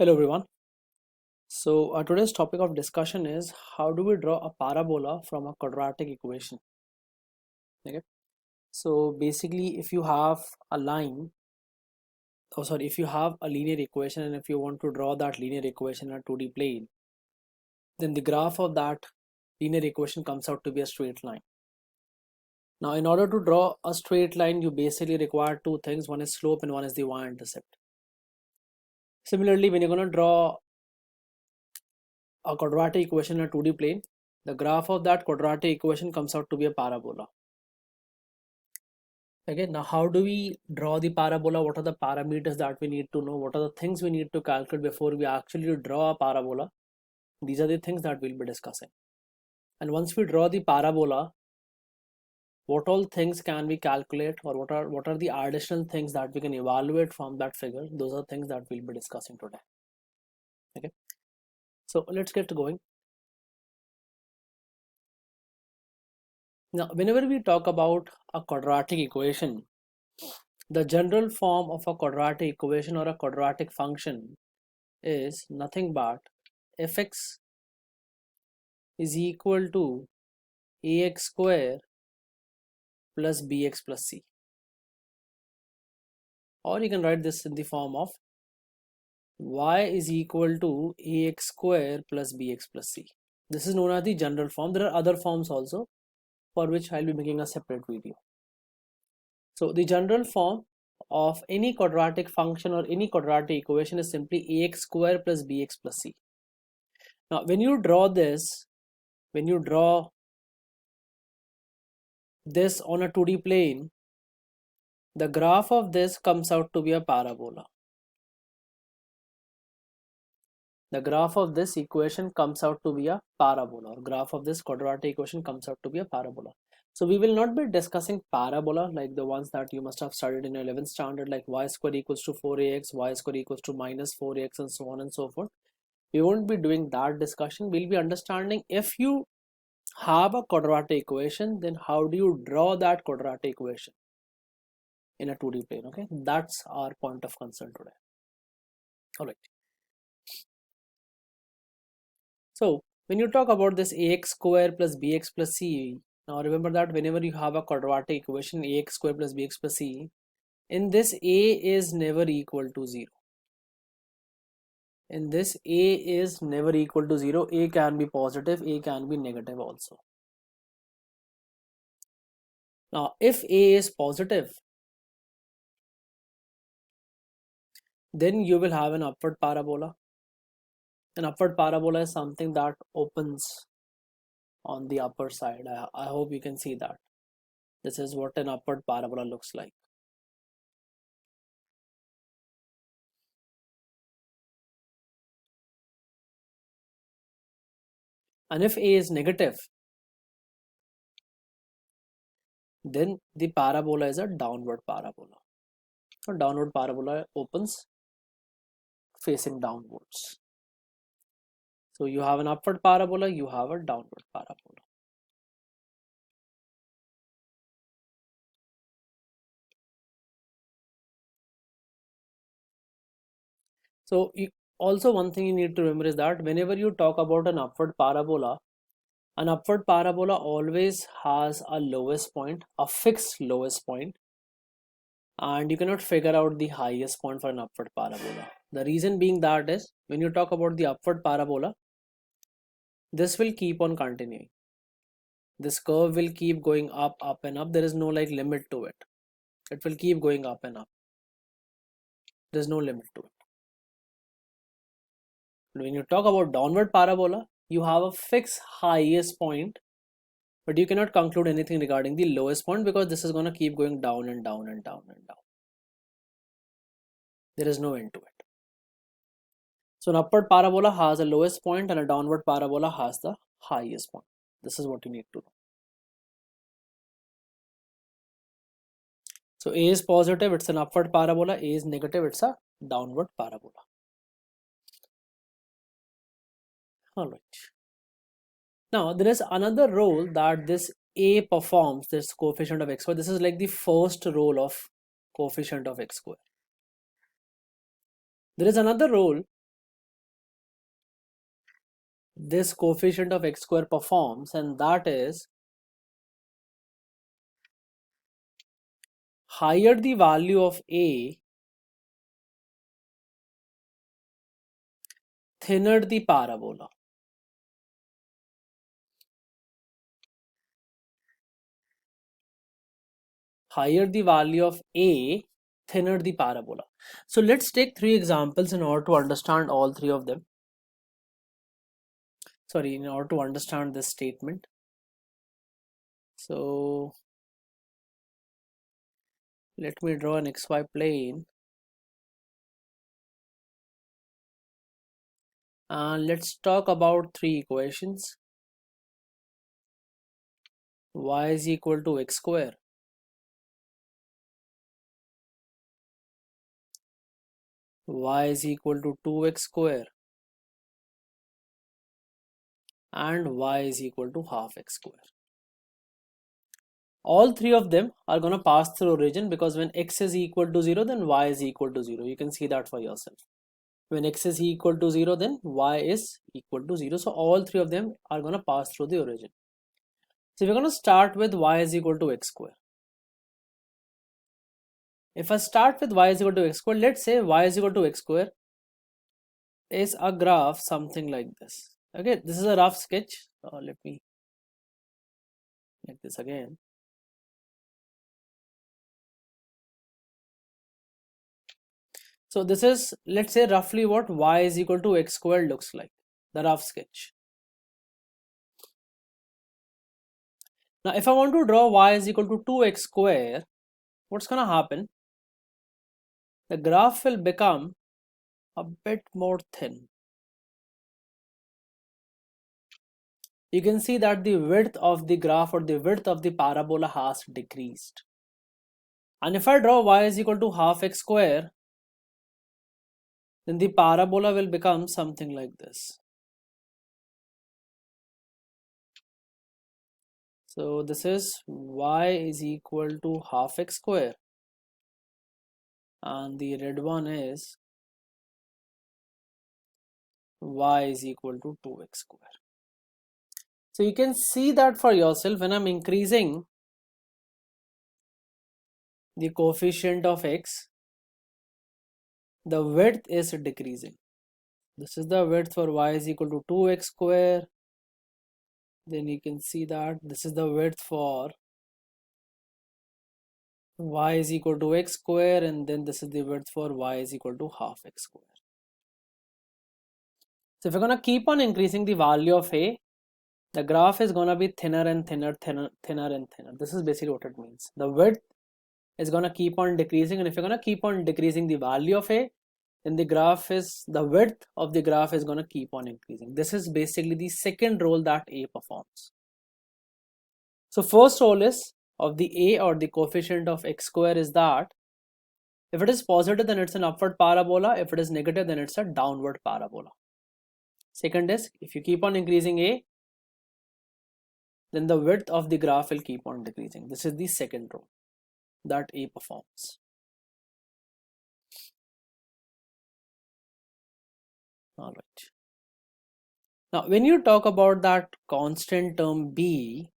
Hello everyone. So today's topic of discussion is how do we draw a parabola from a quadratic equation. Okay. So basically if you have a line, if you have a linear equation and if you want to draw that linear equation in a 2D plane, then the graph of that linear equation comes out to be a straight line. Now in order to draw a straight line, you basically require two things. One is slope and one is the y-intercept. Similarly, when you're going to draw a quadratic equation in a 2D plane, the graph of that quadratic equation comes out to be a parabola. Okay, now how do we draw the parabola? What are the parameters that we need to know? What are the things we need to calculate before we actually draw a parabola? These are the things that we'll be discussing. And once we draw the parabola, what all things can we calculate, or what are the additional things that we can evaluate from that figure? Those are things that we'll be discussing today. Okay, so let's get going. Now, whenever we talk about a quadratic equation, the general form of a quadratic equation or a quadratic function is nothing but fx is equal to ax square plus bx plus c, or you can write this in the form of y is equal to ax square plus bx plus c. This is known as the general form. There are other forms also for which I'll be making a separate video. So the general form of any quadratic function or any quadratic equation is simply ax square plus bx plus c. Now when you draw this on a 2D plane, the graph of this comes out to be a parabola. The graph of this equation comes out to be a parabola, or graph of this quadratic equation comes out to be a parabola. So we will not be discussing parabola like the ones that you must have studied in 11th standard, like y square equals to 4ax, y square equals to minus 4x, and so on and so forth. We won't be doing that discussion. We'll be understanding if you have a quadratic equation, then how do you draw that quadratic equation in a 2D plane. Okay, that's our point of concern today. All right. So when you talk about this ax square plus bx plus c, now remember that whenever you have a quadratic equation ax square plus bx plus c, in this a is never equal to 0. In this a is never equal to 0. A can be positive, a can be negative also. Now if a is positive, then you will have an upward parabola. An upward parabola is something that opens on the upper side. I hope you can see that. This is what an upward parabola looks like. And if a is negative, then the parabola is a downward parabola. A downward parabola opens facing downwards. So you have an upward parabola, you have a downward parabola. So also one thing you need to remember is that whenever you talk about an upward parabola always has a lowest point, a fixed lowest point, and you cannot figure out the highest point for an upward parabola. The reason being that is when you talk about the upward parabola, this will keep on continuing. This curve will keep going up and up. There is no like limit to it. It will keep going up and up. There's no limit to it. When you talk about downward parabola, you have a fixed highest point, but you cannot conclude anything regarding the lowest point because this is going to keep going down and down and down and down. There is no end to it. So an upward parabola has a lowest point and a downward parabola has the highest point. This is what you need to know. So A is positive, it's an upward parabola. A is negative, it's a downward parabola. All right. Now there is another role that this A performs, this coefficient of x square. This is like the first role of coefficient of x square. There is another role this coefficient of x square performs, and that is higher the value of a, thinner the parabola. Higher the value of a, thinner the parabola. So let's take three examples in order to understand all three of them. Sorry, in order to understand this statement. So let me draw an xy plane, and let's talk about three equations. Y is equal to x square, y is equal to 2x square, and y is equal to half x square. All three of them are going to pass through origin, because when x is equal to 0, then y is equal to 0. You can see that for yourself. When x is equal to 0, then y is equal to 0. So all three of them are going to pass through the origin. So we're going to start with y is equal to x square. If I start with y is equal to x square, let's say y is equal to x square is a graph something like this. Okay, this is a rough sketch. Let me make this again. So this is, let's say, roughly what y is equal to x square looks like, the rough sketch. Now if I want to draw y is equal to 2x square, what's going to happen? The graph will become a bit more thin. You can see that the width of the graph, or the width of the parabola, has decreased. And if I draw y is equal to half x square, then the parabola will become something like this. So this is y is equal to half x square, and the red one is y is equal to 2x square. So you can see that for yourself. When I'm increasing the coefficient of x, the width is decreasing. This is the width for y is equal to 2x square. Then you can see that this is the width for y is equal to x square, and then this is the width for y is equal to half x square. So if we're going to keep on increasing the value of a, the graph is going to be thinner and thinner, thinner and thinner. This is basically what it means. The width is going to keep on decreasing, and if you're going to keep on decreasing the value of a, then the width of the graph is going to keep on increasing. This is basically the second role that a performs. So first role is of the a, or the coefficient of x square, is that if it is positive, then it's an upward parabola. If it is negative, then it's a downward parabola. Second is, if you keep on increasing a, then the width of the graph will keep on decreasing. This is the second role that a performs. All right. Now, when you talk about that constant term b,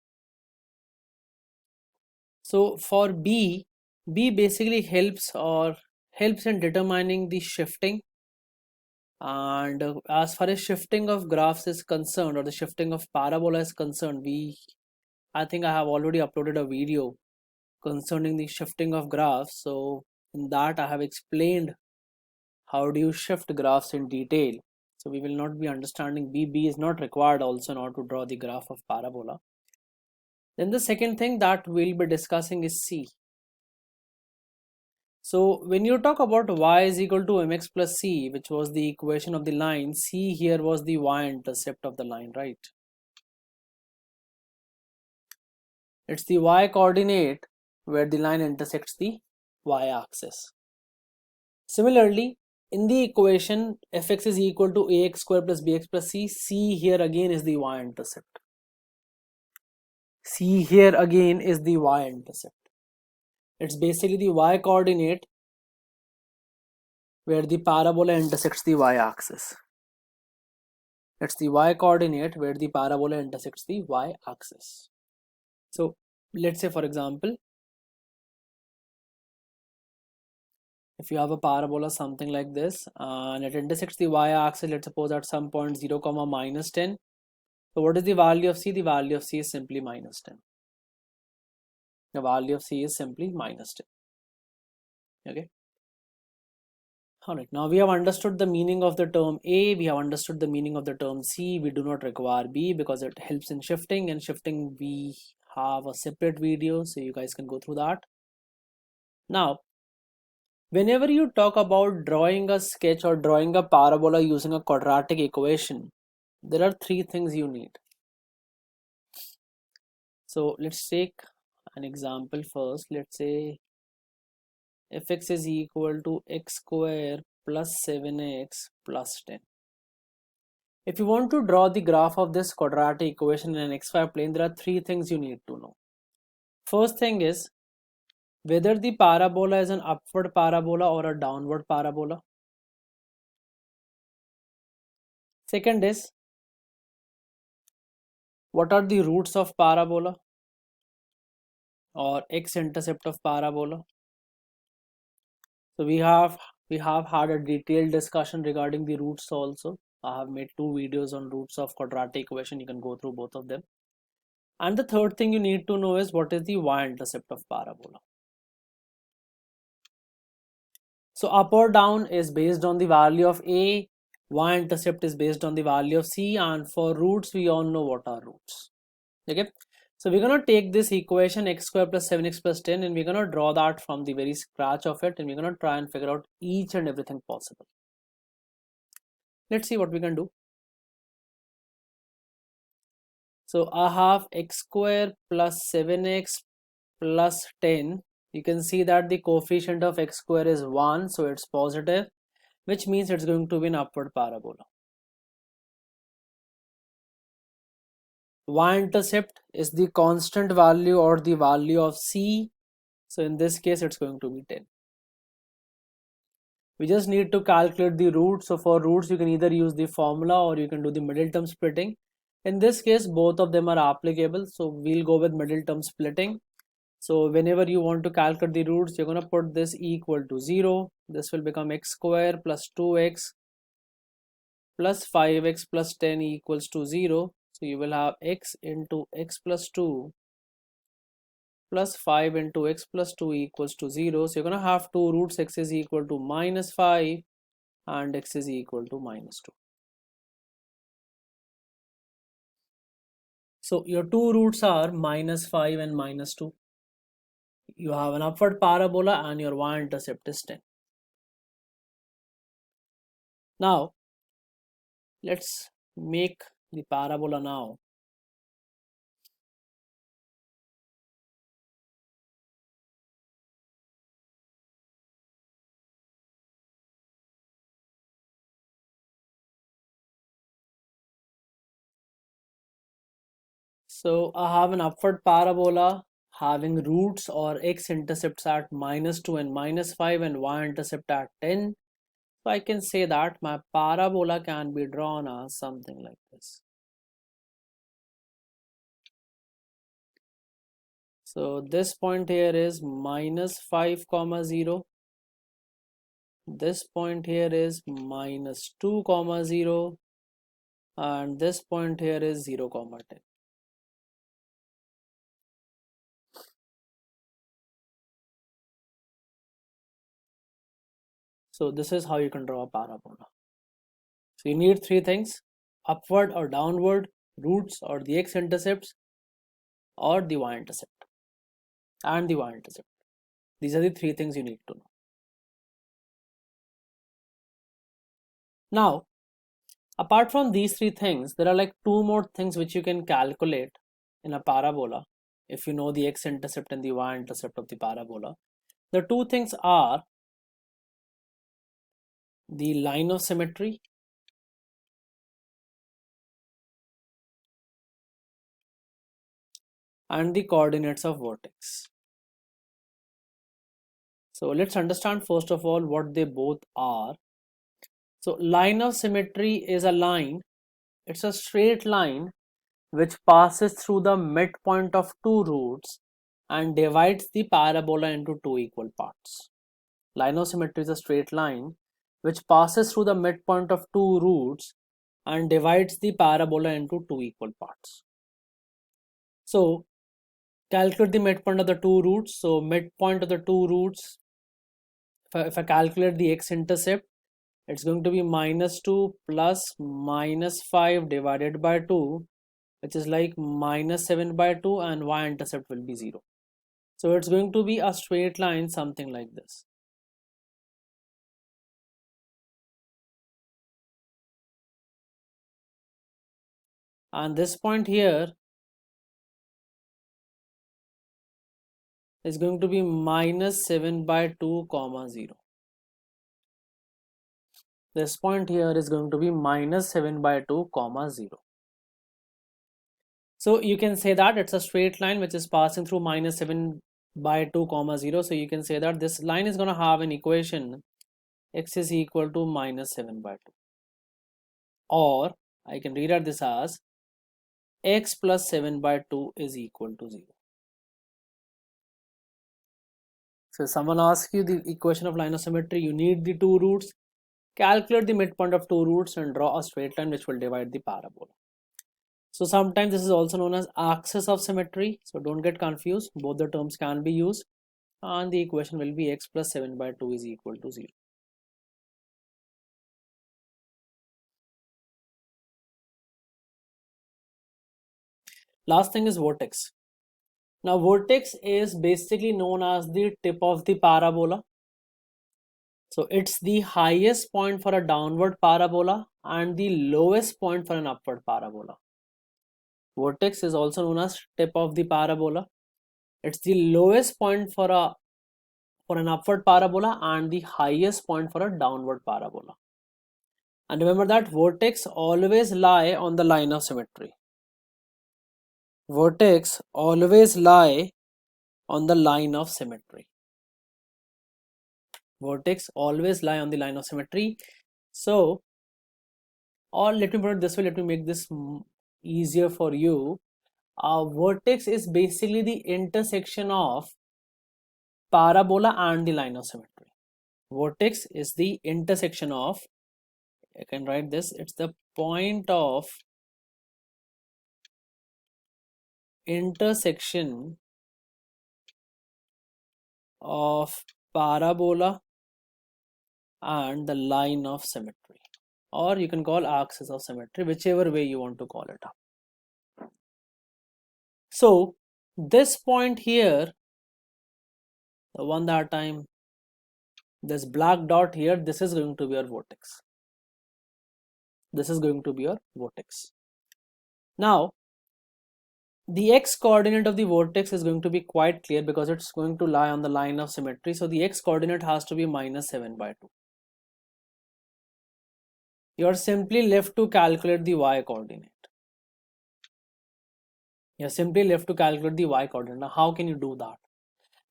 so for b basically helps in determining the shifting. And as far as shifting of graphs is concerned, or the shifting of parabola is concerned, I think I have already uploaded a video concerning the shifting of graphs. So in that I have explained how do you shift graphs in detail. So we will not be understanding b is not required also in order to draw the graph of parabola. Then the second thing that we'll be discussing is c. So when you talk about y is equal to mx plus c, which was the equation of the line, c here was the y-intercept of the line, right? It's the y-coordinate where the line intersects the y-axis. Similarly, in the equation fx is equal to ax square plus bx plus c here again is the y-intercept. C here again is the y-intercept. It's basically the y-coordinate where the parabola intersects the y-axis. That's the y coordinate where the parabola intersects the y axis. So let's say, for example, if you have a parabola something like this and it intersects the y-axis, let's suppose at some point 0 comma minus 10. So what is the value of c? The value of c is simply minus 10. The value of c is simply minus 10. Okay. Alright, now we have understood the meaning of the term A, we have understood the meaning of the term C. We do not require B because it helps in shifting, and shifting we have a separate video, so you guys can go through that. Now, whenever you talk about drawing a sketch or drawing a parabola using a quadratic equation, there are three things you need. So let's take an example first. Let's say f x is equal to x square plus 7x plus 10. If you want to draw the graph of this quadratic equation in an xy plane, there are three things you need to know. First thing is whether the parabola is an upward parabola or a downward parabola. Second is what are the roots of parabola or x-intercept of parabola. So we have had a detailed discussion regarding the roots also. I have made 2 videos on roots of quadratic equation. You can go through both of them. And the third thing you need to know is what is the y-intercept of parabola. So up or down is based on the value of A, y-intercept is based on the value of C, and for roots we all know what are roots. Okay, so we're gonna take this equation x square plus 7x plus 10 and we're gonna draw that from the very scratch of it, and we're gonna try and figure out each and everything possible. Let's see what we can do. So I have x square plus 7x plus 10. You can see that the coefficient of x square is 1, so it's positive, which means it's going to be an upward parabola. Y-intercept is the constant value or the value of C, so in this case it's going to be 10. We just need to calculate the roots. So for roots you can either use the formula or you can do the middle term splitting. In this case both of them are applicable, so we'll go with middle term splitting. So whenever you want to calculate the roots, you're going to put this equal to 0. This will become x square plus 2x plus 5x plus 10 equals to 0. So you will have x into x plus 2 plus 5 into x plus 2 equals to 0. So you're going to have 2 roots. X is equal to minus 5 and x is equal to minus 2. So your 2 roots are minus 5 and minus 2. You have an upward parabola and your y-intercept is 10. Now let's make the parabola now. So I have an upward parabola having roots or x-intercepts at minus 2 and minus 5 and y-intercept at 10. So I can say that my parabola can be drawn as something like this. So this point here is minus 5 comma 0. This point here is minus 2 comma 0. And this point here is 0 comma 10. So this is how you can draw a parabola. So you need 3 things: upward or downward, roots or the x-intercepts, or the y-intercept and the y-intercept. These are the 3 things you need to know. Now, apart from these 3 things, there are like 2 more things which you can calculate in a parabola if you know the x-intercept and the y-intercept of the parabola. The 2 things are the line of symmetry and the coordinates of vertex. So let's understand first of all what they both are. So line of symmetry is a line it's a straight line which passes through the midpoint of two roots and divides the parabola into two equal parts. Line of symmetry is a straight line which passes through the midpoint of two roots and divides the parabola into two equal parts. So calculate the midpoint of the two roots. So midpoint of the two roots, if I calculate the x-intercept, it's going to be -2 plus -5 divided by 2, which is like -7/2, and y-intercept will be 0. So it's going to be a straight line, something like this. And this point here is going to be -7/2, 0. This point here is going to be -7/2, 0. So you can say that it's a straight line which is passing through -7/2, 0. So you can say that this line is going to have an equation x is equal to -7/2. Or I can rewrite this as x plus 7/2 is equal to 0. So someone asks you the equation of line of symmetry, you need the two roots, calculate the midpoint of two roots and draw a straight line which will divide the parabola. So sometimes this is also known as axis of symmetry. So don't get confused, both the terms can be used, and the equation will be x plus 7/2 is equal to 0. Last thing is vortex. Now vortex is basically known as the tip of the parabola. So it's the highest point for a downward parabola and the lowest point for an upward parabola. Vortex is also known as tip of the parabola. It's the lowest point for an upward parabola and the highest point for a downward parabola. And remember that vortex always lie on the line of symmetry. Vortex always lie on the line of symmetry. Vortex always lie on the line of symmetry. So, or let me put it this way, let me make this easier for you. A vortex is basically the intersection of parabola and the line of symmetry. Vortex is the intersection of, I can write this, it's the point of intersection of parabola and the line of symmetry, or you can call axis of symmetry, whichever way you want to call it up. So this point here, the one that I'm, this black dot here, this is going to be our vortex. This is going to be your vortex. Now the x coordinate of the vortex is going to be quite clear because it's going to lie on the line of symmetry. So the x coordinate has to be -7/2. You are simply left to calculate the y coordinate. You're simply left to calculate the y coordinate. Now how can you do that?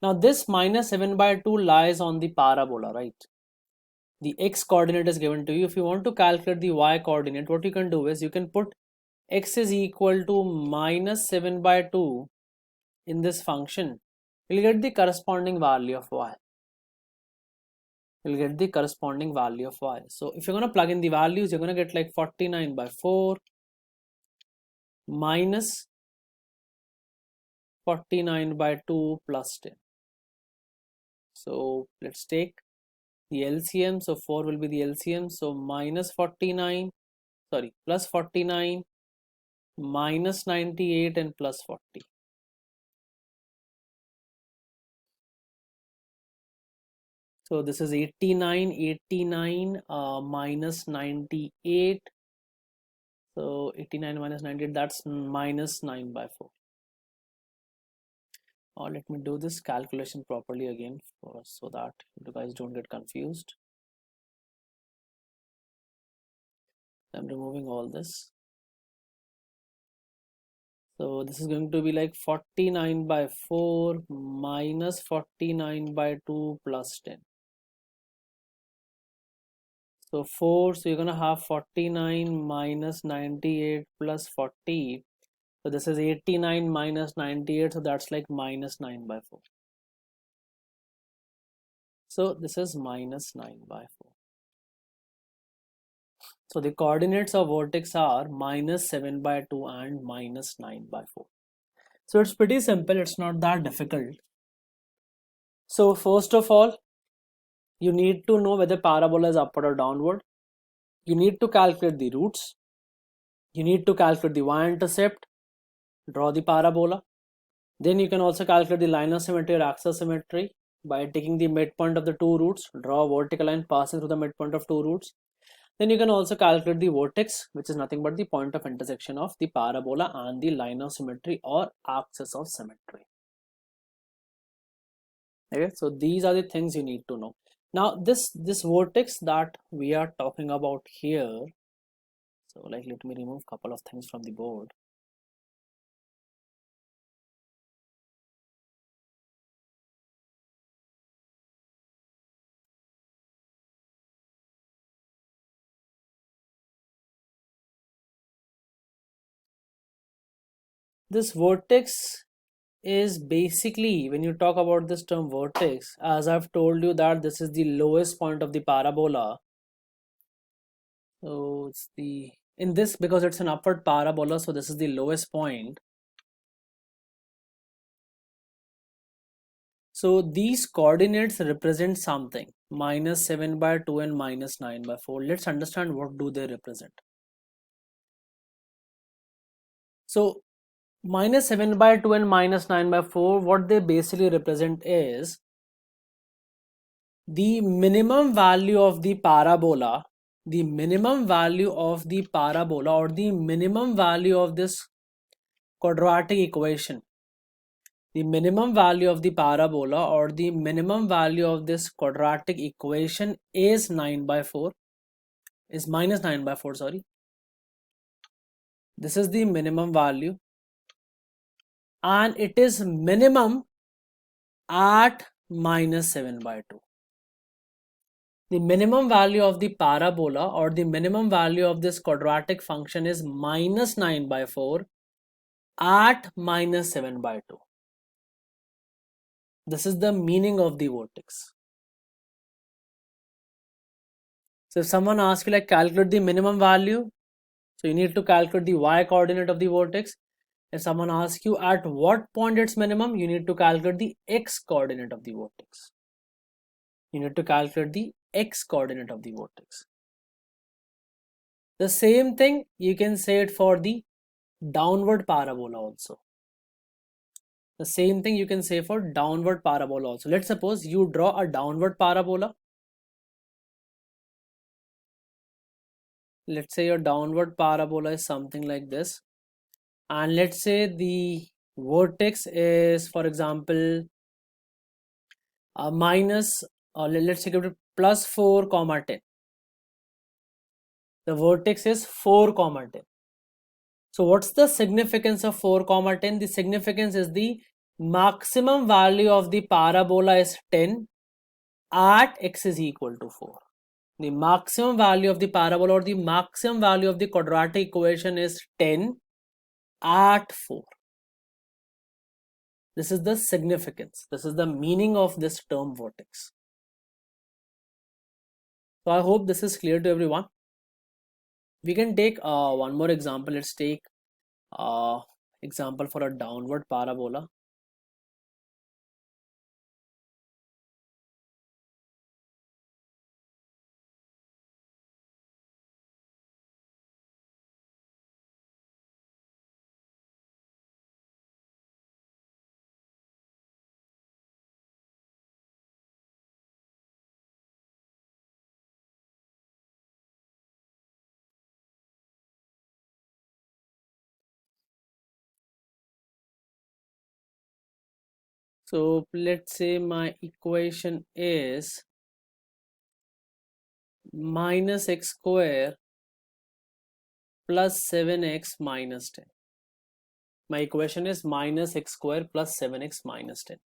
Now this -7/2 lies on the parabola, right? The x coordinate is given to you. If you want to calculate the y coordinate, what you can do is you can put x is equal to -7/2 in this function. You'll get the corresponding value of y. You'll get the corresponding value of y. So if you're going to plug in the values, you're going to get like 49/4 minus 49/2 plus 10. So let's take the LCM. So 4 will be the LCM. So plus 49 minus 98 and plus 40. So this is 89 minus 98. So 89 minus 98, that's -9/4. Or let me do this calculation properly again so that you guys don't get confused. I'm removing all this. So this is going to be like 49/4 minus 49/2 plus 10. So 4, so you're gonna have 49 minus 98 plus 40. So this is 89 minus 98, so that's like minus 9 by 4. So this is minus 9 by 4. So the coordinates of vertex are minus 7 by 2 and minus 9 by 4. So it's pretty simple, it's not that difficult. So first of all, you need to know whether parabola is upward or downward. You need to calculate the roots. You need to calculate the y-intercept, draw the parabola. Then you can also calculate the line of symmetry or axis symmetry by taking the midpoint of the two roots, draw a vertical line passing through the midpoint of two roots. Then you can also calculate the vertex, which is nothing but the point of intersection of the parabola and the line of symmetry or axis of symmetry. Okay, so these are the things you need to know. Now this vertex that we are talking about here, so like let me remove a couple of things from the board. This vertex is basically, when you talk about this term vertex, as I've told you that this is the lowest point of the parabola. So it's the, in this, because it's an upward parabola, so this is the lowest point. So these coordinates represent something, minus 7 by 2 and minus 9 by 4. Let's understand what do they represent. So minus 7 by 2 and minus 9 by 4, what they basically represent is the minimum value of the parabola, the minimum value of the parabola or the minimum value of this quadratic equation. The minimum value of the parabola or the minimum value of this quadratic equation is 9 by 4, is minus 9 by 4, sorry. This is the minimum value and it is minimum at minus 7 by 2. The minimum value of the parabola or the minimum value of this quadratic function is minus 9 by 4 at minus 7 by 2. This is the meaning of the vertex. So if someone asks you like calculate the minimum value, so you need to calculate the y coordinate of the vertex. If someone asks you at what point it's minimum, you need to calculate the x coordinate of the vertex. You need to calculate the x coordinate of the vertex. The same thing you can say it for the downward parabola also. The same thing you can say for downward parabola also. Let's suppose you draw a downward parabola. Let's say your downward parabola is something like this. And let's say the vertex is, for example, let's say plus 4 comma 10. The vertex is 4 comma 10. So what's the significance of 4 comma 10? The significance is the maximum value of the parabola is 10 at x is equal to 4. The maximum value of the parabola or the maximum value of the quadratic equation is 10 at 4. This is the significance. This is the meaning of this term vertex. So I hope this is clear to everyone. We can take one more example. Let's take example for a downward parabola. So let's say my equation is minus x square plus 7x minus 10. My equation is minus x square plus 7x minus 10.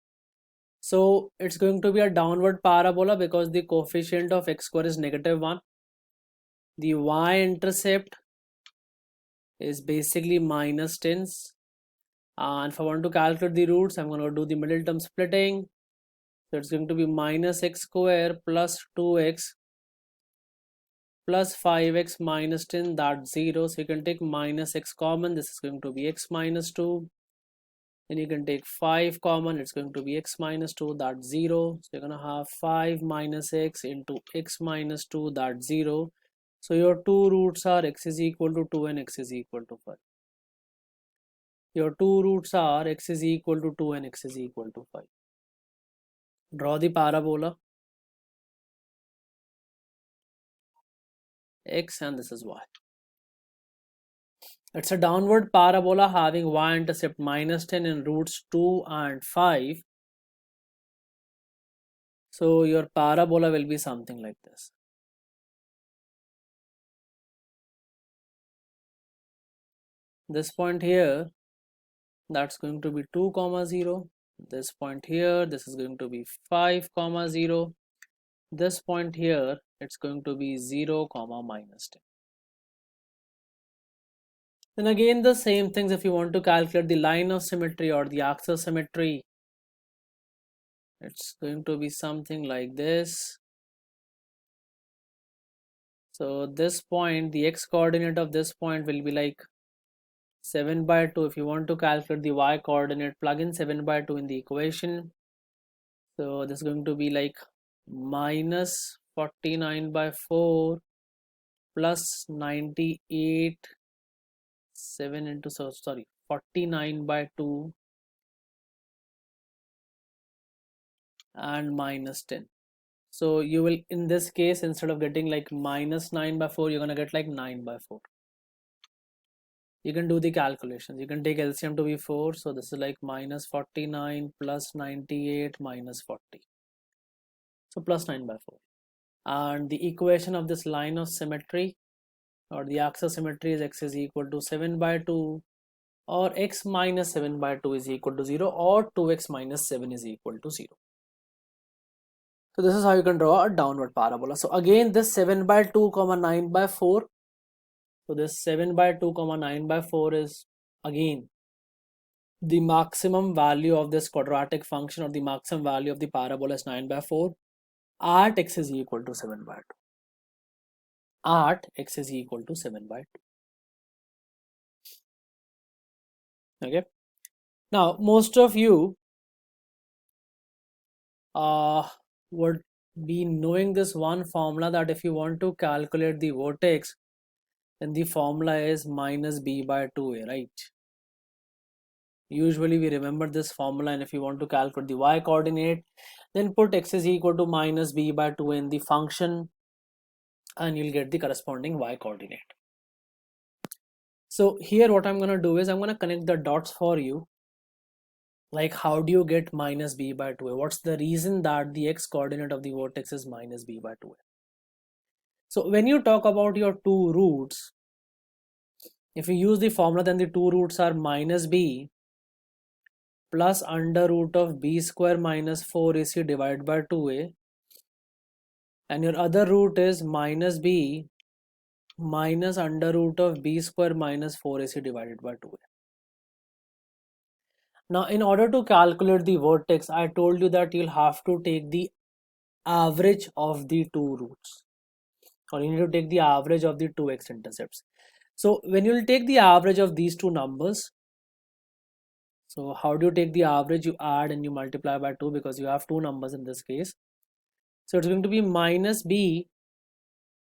So it's going to be a downward parabola because the coefficient of x square is negative 1. the y-intercept is basically minus 10. And if I want to calculate the roots, I'm going to do the middle term splitting. So it's going to be minus x square plus 2x plus 5x minus 10, that's 0. So you can take minus x common, this is going to be x minus 2. Then you can take 5 common, it's going to be x minus 2, that's 0. So you're going to have 5 minus x into x minus 2, that's 0. So your two roots are x is equal to 2 and x is equal to 5. Your two roots are x is equal to 2 and x is equal to 5. Draw the parabola x and this is y. It's a downward parabola having y-intercept minus 10 in roots 2 and 5. So your parabola will be something like this. This point here, that's going to be 2 comma 0. This point here, this is going to be 5 comma 0. This point here, it's going to be 0 comma minus 10. Then again the same things, if you want to calculate the line of symmetry or the axis symmetry, it's going to be something like this. So this point, the x coordinate of this point will be like 7 by 2. If you want to calculate the y coordinate, plug in 7 by 2 in the equation. So this is going to be like minus 49 by 4 plus 98 7 into, so sorry, 49 by 2 and minus 10. So you will, in this case, instead of getting like minus 9 by 4, you're gonna get like 9 by 4. You can do the calculations. You can take LCM to be 4. So this is like minus 49 plus 98 minus 40. So plus 9 by 4. And the equation of this line of symmetry or the axis symmetry is x is equal to 7 by 2 or x minus 7 by 2 is equal to 0 or 2x minus 7 is equal to 0. So this is how you can draw a downward parabola. So again this 7 by 2 comma 9 by 4. So this 7 by 2 comma 9 by 4 is again the maximum value of this quadratic function, or the maximum value of the parabola is 9 by 4 at x is equal to 7 by 2. At x is equal to 7 by 2. Okay. Now most of you would be knowing this one formula, that if you want to calculate the vertex, then the formula is minus b by 2a, right? Usually we remember this formula, and if you want to calculate the y coordinate, then put x is equal to minus b by 2 in the function and you'll get the corresponding y coordinate. So here what I'm going to do is I'm going to connect the dots for you. Like, how do you get minus b by 2a? What's the reason that the x coordinate of the vertex is minus b by 2a? So when you talk about your two roots, if you use the formula, then the two roots are minus b plus under root of b square minus 4ac divided by 2a, and your other root is minus b minus under root of b square minus 4ac divided by 2a. Now in order to calculate the vertex, I told you that you'll have to take the average of the two roots, or you need to take the average of the two x-intercepts. So when you'll take the average of these two numbers, so how do you take the average? You add and you multiply by 2, because you have two numbers in this case. So it's going to be minus b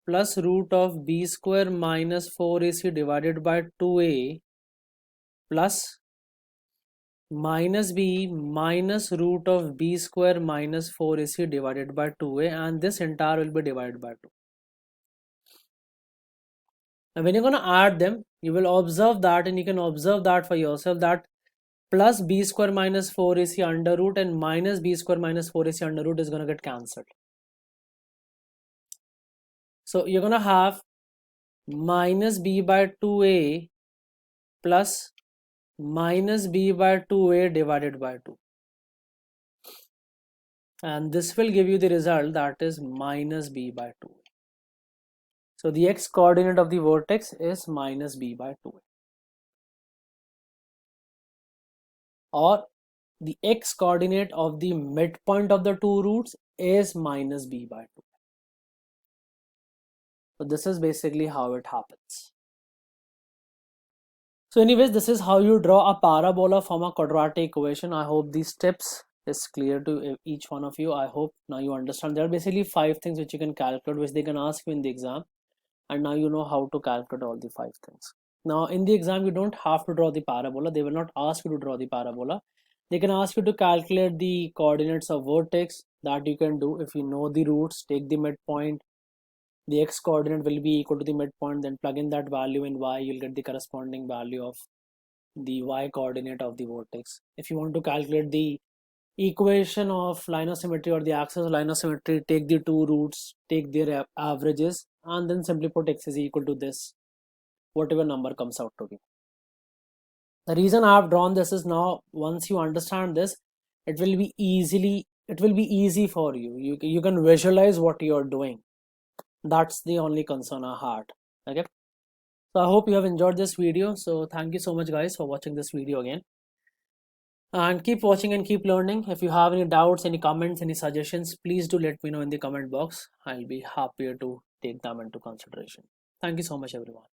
plus root of b square minus 4ac divided by 2a plus minus b minus root of b square minus 4ac divided by 2a, and this entire will be divided by 2. Now when you're going to add them, you will observe that, and you can observe that for yourself, that plus b square minus 4ac under root and minus b square minus 4ac under root is going to get cancelled. So you're going to have minus b by 2a plus minus b by 2a divided by 2. And this will give you the result, that is minus b by 2. So the x coordinate of the vertex is minus b by 2a, or the x coordinate of the midpoint of the two roots is minus b by 2. So this is basically how it happens. So anyways, this is how you draw a parabola from a quadratic equation. I hope these tips is clear to each one of you. I hope now you understand. There are basically 5 things which you can calculate, which they can ask you in the exam, and now you know how to calculate all the 5 things. Now in the exam you don't have to draw the parabola. They will not ask you to draw the parabola. They can ask you to calculate the coordinates of vertex. That you can do if you know the roots. Take the midpoint, the x coordinate will be equal to the midpoint, then plug in that value in y, you'll get the corresponding value of the y coordinate of the vertex. If you want to calculate the equation of line of symmetry or the axis of line of symmetry, take the two roots, take their averages, and then simply put x is equal to this, whatever number comes out to be. The reason I have drawn this is, now once you understand this, it will be easy for you. You can visualize what you are doing. That's the only concern I had. Okay, so I hope you have enjoyed this video. So thank you so much guys for watching this video again, and keep watching and keep learning. If you have any doubts, any comments, any suggestions, please do let me know in the comment box. I'll be happier to take them into consideration. Thank you so much everyone.